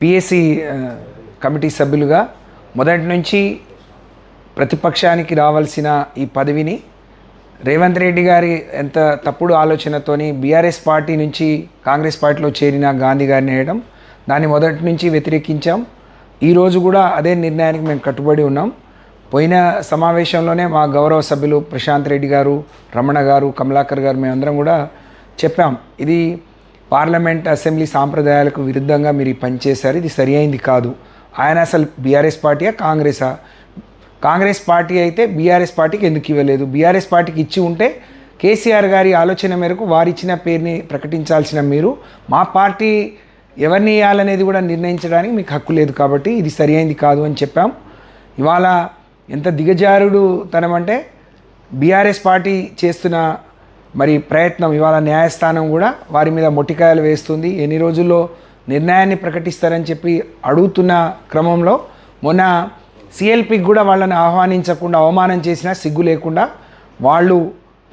PSC committee సభ్యులుగా మొదటి నుంచి ప్రతిపక్షానికి రావాల్సిన ఈ పదవిని రేవంత్ రెడ్డి గారి ఎంత తప్పుడు ఆలోచనతోని బీఆర్ఎస్ పార్టీ నుంచి కాంగ్రెస్ పార్టీలో చేరిన గాంధీ గారిని వేయడం, దాన్ని మొదటి నుంచి వ్యతిరేకించాం. ఈరోజు కూడా అదే నిర్ణయానికి మేము కట్టుబడి ఉన్నాం. పోయిన సమావేశంలోనే మా గౌరవ సభ్యులు ప్రశాంత్ రెడ్డి గారు, రమణ గారు, కమలాకర్ గారు మేమందరం కూడా చెప్పాం, ఇది పార్లమెంట్ అసెంబ్లీ సాంప్రదాయాలకు విరుద్ధంగా మీరు పనిచేశారు, ఇది సరి అయింది కాదు. ఆయన అసలు బీఆర్ఎస్ పార్టీయా కాంగ్రెసా? కాంగ్రెస్ పార్టీ అయితే బీఆర్ఎస్ పార్టీకి ఎందుకు ఇవ్వలేదు? బీఆర్ఎస్ పార్టీకి ఇచ్చి ఉంటే కేసీఆర్ గారి ఆలోచన మేరకు వారిచ్చిన పేరుని ప్రకటించాల్సిన మీరు మా పార్టీ ఎవరిని ఇవ్వాలనేది కూడా నిర్ణయించడానికి మీకు హక్కు లేదు, కాబట్టి ఇది సరి అయింది కాదు అని చెప్పాం. ఇవాళ ఎంత దిగజారుడు తనమంటే బీఆర్ఎస్ పార్టీ చేస్తున్న మరి ప్రయత్నం, ఇవాళ న్యాయస్థానం కూడా వారి మీద మొట్టికాయలు వేస్తుంది. ఎన్ని రోజుల్లో నిర్ణయాన్ని ప్రకటిస్తారని చెప్పి అడుగుతున్న క్రమంలో మొన్న సిఎల్పికి కూడా వాళ్ళని ఆహ్వానించకుండా అవమానం చేసినా సిగ్గు లేకుండా వాళ్ళు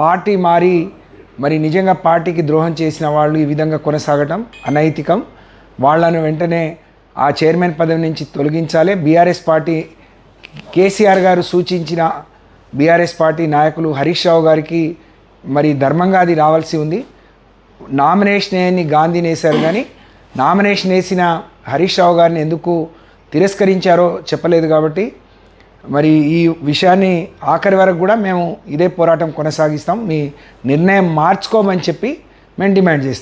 పార్టీ మారి మరి నిజంగా పార్టీకి ద్రోహం చేసిన వాళ్ళు ఈ విధంగా కొనసాగటం అనైతికం. వాళ్ళను వెంటనే ఆ చైర్మన్ పదవి నుంచి తొలగించాలి. బీఆర్ఎస్ పార్టీ కేసీఆర్ గారు సూచించిన బీఆర్ఎస్ పార్టీ నాయకులు హరీష్ రావు గారికి మరి ధర్మంగా అది రావాల్సి ఉంది. నామినేషన్ వేయని గాంధీని వేశారు, కానీ నామినేషన్ వేసిన హరీష్ రావు గారిని ఎందుకు తిరస్కరించారో చెప్పలేదు. కాబట్టి మరి ఈ విషయాన్ని ఆఖరి వరకు కూడా మేము ఇదే పోరాటం కొనసాగిస్తాం. మీ నిర్ణయం మార్చుకోమని చెప్పి మేము డిమాండ్ చేస్తాం.